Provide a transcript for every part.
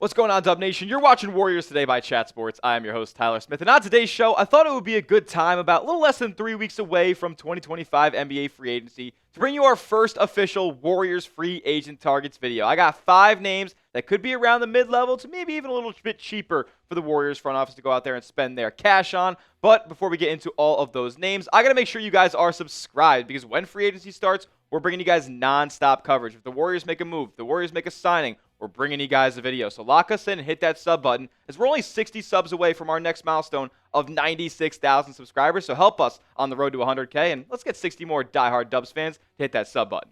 What's going on, Dub Nation? You're watching Warriors Today by Chat Sports. I am your host, Tyler Smith. And on today's show, I thought it would be a good time, about a little less than 3 weeks away from 2025 NBA free agency, to bring you our first official Warriors free agent targets video. I got 5 names that could be around the mid-level to maybe even a little bit cheaper for the Warriors front office to go out there and spend their cash on. But before we get into all of those names, I got to make sure you guys are subscribed, because when free agency starts, we're bringing you guys non-stop coverage. If the Warriors make a move, if the Warriors make a signing, we're bringing you guys a video. So lock us in and hit that sub button, as we're only 60 subs away from our next milestone of 96,000 subscribers. So help us on the road to 100K, and let's get 60 more diehard Dubs fans to hit that sub button.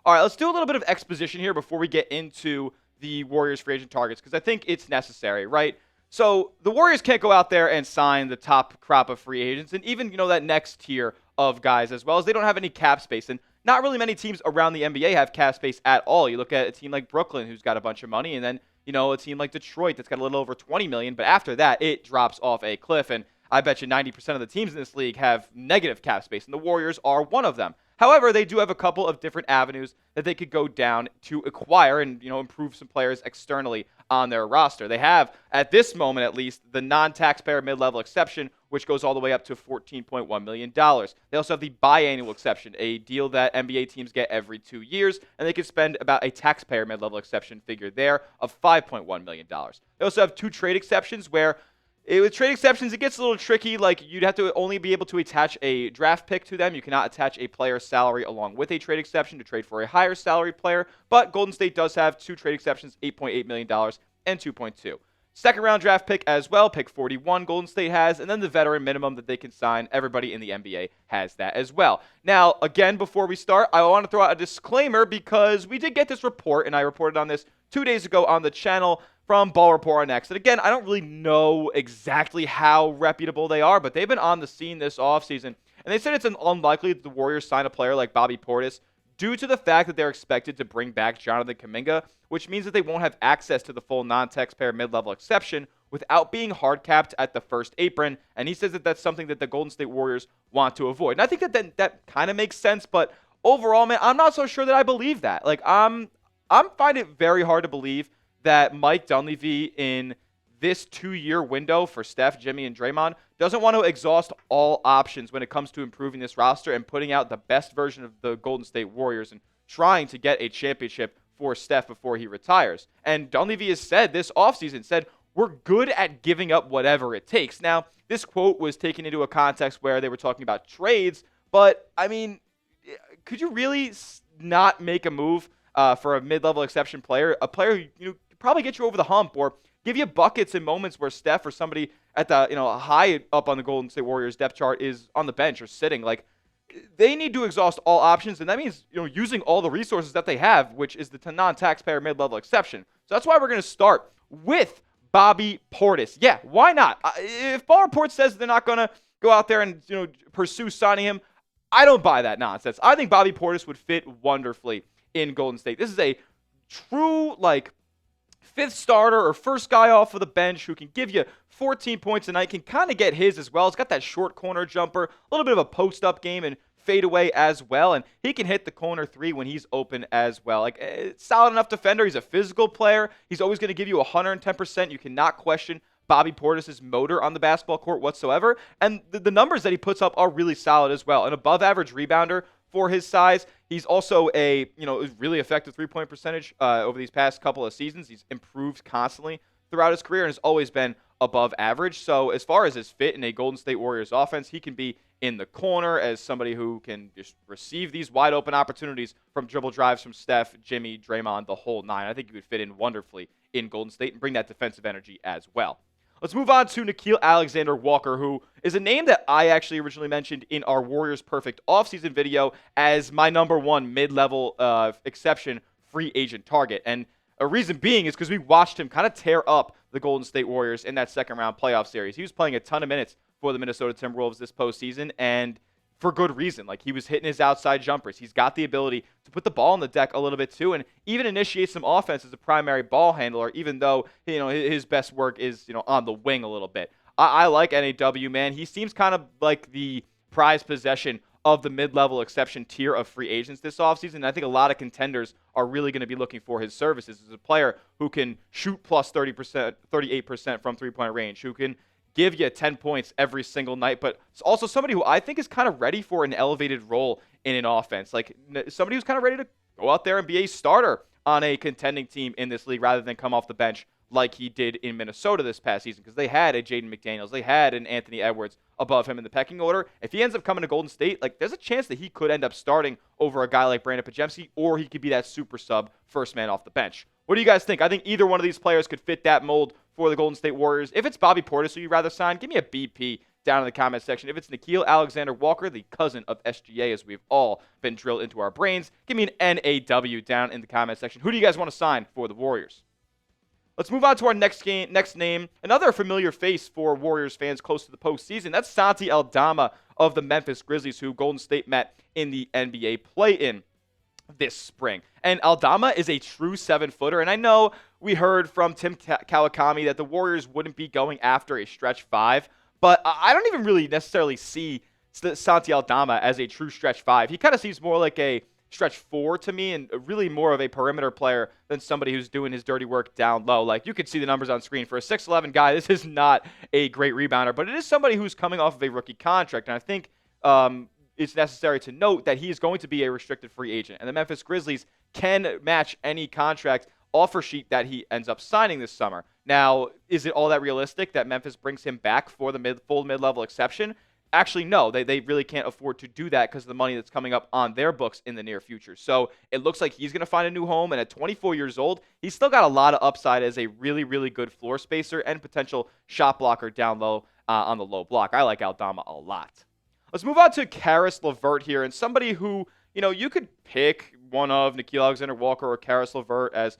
All right, let's do a little bit of exposition here before we get into the Warriors free agent targets, because I think it's necessary, right? So the Warriors can't go out there and sign the top crop of free agents, and even, that next tier of guys, as well as they don't have any cap space. And not really many teams around the NBA have cap space at all. You look at a team like Brooklyn, who's got a bunch of money, and then, a team like Detroit that's got a little over $20 million. But after that, it drops off a cliff, and I bet you 90% of the teams in this league have negative cap space, and the Warriors are one of them. However, they do have a couple of different avenues that they could go down to acquire and, improve some players externally on their roster. They have, at this moment at least, the non-taxpayer mid-level exception, which goes all the way up to $14.1 million. They also have the biannual exception, a deal that NBA teams get every 2 years, and they can spend about a taxpayer mid-level exception figure there of $5.1 million. They also have 2 trade exceptions where, with trade exceptions, it gets a little tricky. Like, you'd have to only be able to attach a draft pick to them. You cannot attach a player's salary along with a trade exception to trade for a higher salary player. But Golden State does have 2 trade exceptions, $8.8 million and $2.2. Second round draft pick as well, pick 41 Golden State has, and then the veteran minimum that they can sign. Everybody in the NBA has that as well. Now, again, before we start, I want to throw out a disclaimer, because we did get this report, and I reported on this 2 days ago on the channel, from Ball Report on X. And again, I don't really know exactly how reputable they are, but they've been on the scene this offseason. And they said it's unlikely that the Warriors sign a player like Bobby Portis due to the fact that they're expected to bring back Jonathan Kuminga, which means that they won't have access to the full non-taxpayer mid-level exception without being hard capped at the first apron. And he says that that's something that the Golden State Warriors want to avoid. And I think that kind of makes sense, but overall, man, I'm not so sure that I believe that. Like, I'm finding it very hard to believe that Mike Dunleavy, in this 2-year window for Steph, Jimmy, and Draymond, doesn't want to exhaust all options when it comes to improving this roster and putting out the best version of the Golden State Warriors and trying to get a championship for Steph before he retires. And Dunleavy has said this offseason, we're good at giving up whatever it takes. Now, this quote was taken into a context where they were talking about trades, but, I mean, could you really not make a move for a mid-level exception player, a player who probably get you over the hump or give you buckets in moments where Steph or somebody at the high up on the Golden State Warriors depth chart is on the bench or sitting? Like, they need to exhaust all options, and that means using all the resources that they have, which is the non-taxpayer mid-level exception. So that's why we're going to start with Bobby Portis. Yeah, why not? If Ball Report says they're not going to go out there and pursue signing him, I don't buy that nonsense. I think Bobby Portis would fit wonderfully in Golden State. This is a true, fifth starter or first guy off of the bench who can give you 14 points a night, can kind of get his as well. He's got that short corner jumper, a little bit of a post-up game and fade away as well, and he can hit the corner 3 when he's open as well. Solid enough defender. He's a physical player. He's always going to give you 110%. You cannot question Bobby Portis' motor on the basketball court whatsoever, and the numbers that he puts up are really solid as well. An above-average rebounder for his size. He's also a really effective three-point percentage over these past couple of seasons. He's improved constantly throughout his career and has always been above average. So as far as his fit in a Golden State Warriors offense, he can be in the corner as somebody who can just receive these wide open opportunities from dribble drives from Steph, Jimmy, Draymond, the whole 9. I think he would fit in wonderfully in Golden State and bring that defensive energy as well. Let's move on to Nquille Walker, who is a name that I actually originally mentioned in our Warriors Perfect offseason video as my number 1 mid-level exception free agent target. And a reason being is because we watched him kind of tear up the Golden State Warriors in that second-round playoff series. He was playing a ton of minutes for the Minnesota Timberwolves this postseason, and for good reason. He was hitting his outside jumpers. He's got the ability to put the ball on the deck a little bit too, and even initiate some offense as a primary ball handler, even though his best work is on the wing a little bit. I like NAW, man. He seems kind of like the prized possession of the mid-level exception tier of free agents this offseason. And I think a lot of contenders are really going to be looking for his services as a player who can shoot plus 30%, 38% from three-point range, who can give you 10 points every single night, but it's also somebody who I think is kind of ready for an elevated role in an offense. Like somebody who's kind of ready to go out there and be a starter on a contending team in this league rather than come off the bench like he did in Minnesota this past season, because they had a Jaden McDaniels, they had an Anthony Edwards above him in the pecking order. If he ends up coming to Golden State, like there's a chance that he could end up starting over a guy like Brandon Podziemski, or he could be that super sub first man off the bench. What do you guys think? I think either one of these players could fit that mold for the Golden State Warriors. If it's Bobby Portis who you'd rather sign, give me a BP down in the comment section. If it's Nquille Walker, the cousin of SGA, as we've all been drilled into our brains, give me an NAW down in the comment section. Who do you guys want to sign for the Warriors? Let's move on to our next name. Another familiar face for Warriors fans close to the postseason. That's Santi Aldama of the Memphis Grizzlies, who Golden State met in the NBA play-in this spring. And Aldama is a true 7-footer. And I know we heard from Tim Kawakami that the Warriors wouldn't be going after a stretch 5, but I don't even really necessarily see Santi Aldama as a true stretch 5. He kind of seems more like a stretch 4 to me, and really more of a perimeter player than somebody who's doing his dirty work down low. Like, you can see the numbers on screen. For a 6'11 guy, this is not a great rebounder, but it is somebody who's coming off of a rookie contract, and I think it's necessary to note that he is going to be a restricted free agent, and the Memphis Grizzlies can match any contract offer sheet that he ends up signing this summer. Now, is it all that realistic that Memphis brings him back for the full mid-level exception? Actually, no, they really can't afford to do that because of the money that's coming up on their books in the near future. So it looks like he's going to find a new home, and at 24 years old, he's still got a lot of upside as a really, really good floor spacer and potential shot blocker down low on the low block. I like Aldama a lot. Let's move on to Caris Levert here, and somebody who, you could pick one of Nquille Walker or Caris Levert as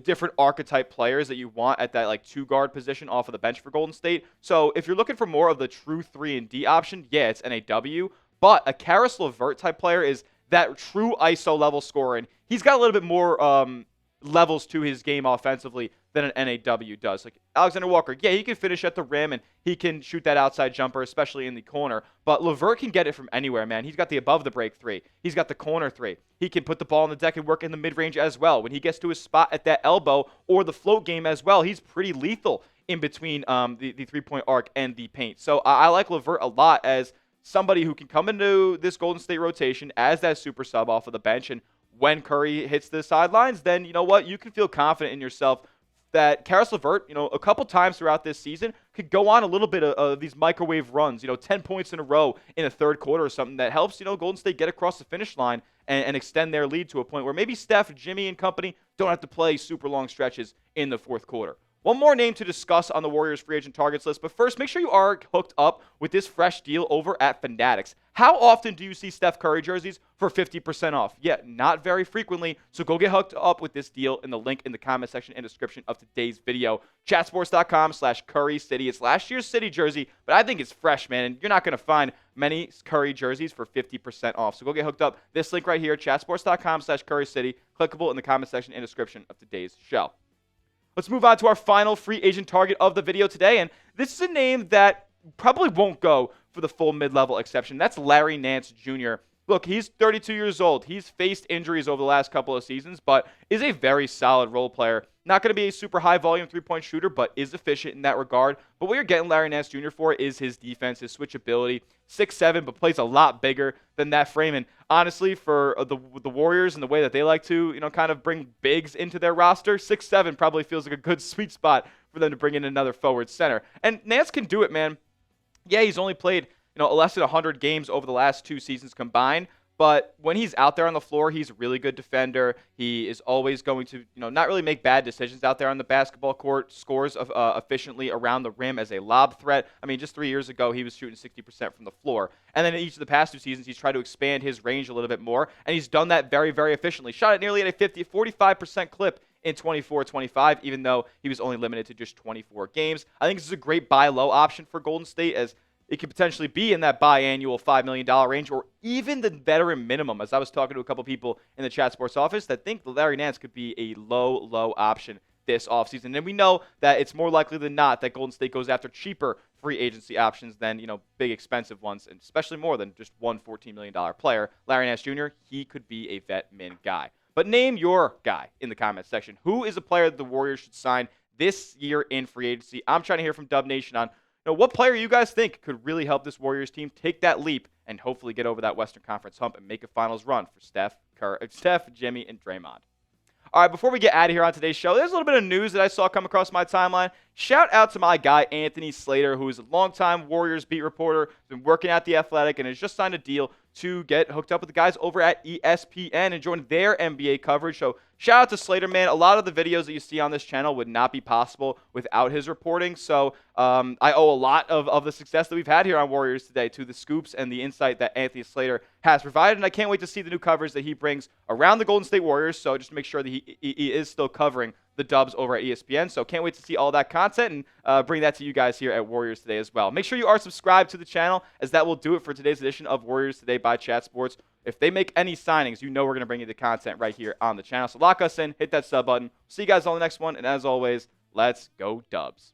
different archetype players that you want at that like 2-guard position off of the bench for Golden State. So if you're looking for more of the true 3-and-D option, yeah, it's NAW. But a Caris Levert type player is that true ISO level scorer, and he's got a little bit more levels to his game offensively than an NAW does. Like Alexander Walker, yeah, he can finish at the rim and he can shoot that outside jumper, especially in the corner. But Levert can get it from anywhere, man. He's got the above the break 3. He's got the corner 3. He can put the ball on the deck and work in the mid-range as well. When he gets to his spot at that elbow or the float game as well, he's pretty lethal in between the three-point arc and the paint. So I like Levert a lot as somebody who can come into this Golden State rotation as that super sub off of the bench, and when Curry hits the sidelines, then you know what? You can feel confident in yourself that Caris Levert, a couple times throughout this season could go on a little bit of these microwave runs, 10 points in a row in a third quarter or something that helps, Golden State get across the finish line and extend their lead to a point where maybe Steph, Jimmy, and company don't have to play super long stretches in the fourth quarter. One more name to discuss on the Warriors free agent targets list, but first, make sure you are hooked up with this fresh deal over at Fanatics. How often do you see Steph Curry jerseys for 50% off? Yeah, not very frequently, so go get hooked up with this deal in the link in the comment section and description of today's video. Chatsports.com/Curry City. It's last year's City jersey, but I think it's fresh, man, and you're not going to find many Curry jerseys for 50% off, so go get hooked up. This link right here, chatsports.com/Curry City, clickable in the comment section and description of today's show. Let's move on to our final free agent target of the video today, and this is a name that probably won't go for the full mid-level exception. That's Larry Nance Jr. Look, he's 32 years old. He's faced injuries over the last couple of seasons, but is a very solid role player. Not going to be a super high-volume three-point shooter, but is efficient in that regard. But what you're getting Larry Nance Jr. for is his defense, his switchability. 6'7", but plays a lot bigger than that frame. And honestly, for the Warriors and the way that they like to, kind of bring bigs into their roster, 6'7" probably feels like a good sweet spot for them to bring in another forward center. And Nance can do it, man. Yeah, he's only played less than 100 games over the last 2 seasons combined. But when he's out there on the floor, he's a really good defender. He is always going to, not really make bad decisions out there on the basketball court. Scores efficiently around the rim as a lob threat. I mean, just 3 years ago, he was shooting 60% from the floor. And then in each of the past 2 seasons, he's tried to expand his range a little bit more. And he's done that very, very efficiently. Shot it nearly at a 45% clip in 24-25, even though he was only limited to just 24 games. I think this is a great buy low option for Golden State, as it could potentially be in that biannual $5 million range, or even the veteran minimum. As I was talking to a couple people in the Chat Sports office that think Larry Nance could be a low option this offseason. And we know that it's more likely than not that Golden State goes after cheaper free agency options than, big expensive ones, and especially more than just one $14 million player. Larry Nance Jr., he could be a vet min guy. But name your guy in the comments section. Who is a player that the Warriors should sign this year in free agency? I'm trying to hear from Dub Nation on what player you guys think could really help this Warriors team take that leap and hopefully get over that Western Conference hump and make a finals run for Steph, Jimmy, and Draymond. All right, before we get out of here on today's show, there's a little bit of news that I saw come across my timeline. Shout out to my guy, Anthony Slater, who is a longtime Warriors beat reporter, has been working at The Athletic, and has just signed a deal to get hooked up with the guys over at ESPN and join their NBA coverage. So shout out to Slater, man. A lot of the videos that you see on this channel would not be possible without his reporting. So I owe a lot of the success that we've had here on Warriors Today to the scoops and the insight that Anthony Slater has provided. And I can't wait to see the new coverage that he brings around the Golden State Warriors. So just to make sure that he is still covering the Dubs over at ESPN. So can't wait to see all that content and bring that to you guys here at Warriors Today as well. Make sure you are subscribed to the channel, as that will do it for today's edition of Warriors Today by Chat Sports. If they make any signings, we're going to bring you the content right here on the channel. So lock us in, hit that sub button. See you guys on the next one. And as always, let's go Dubs.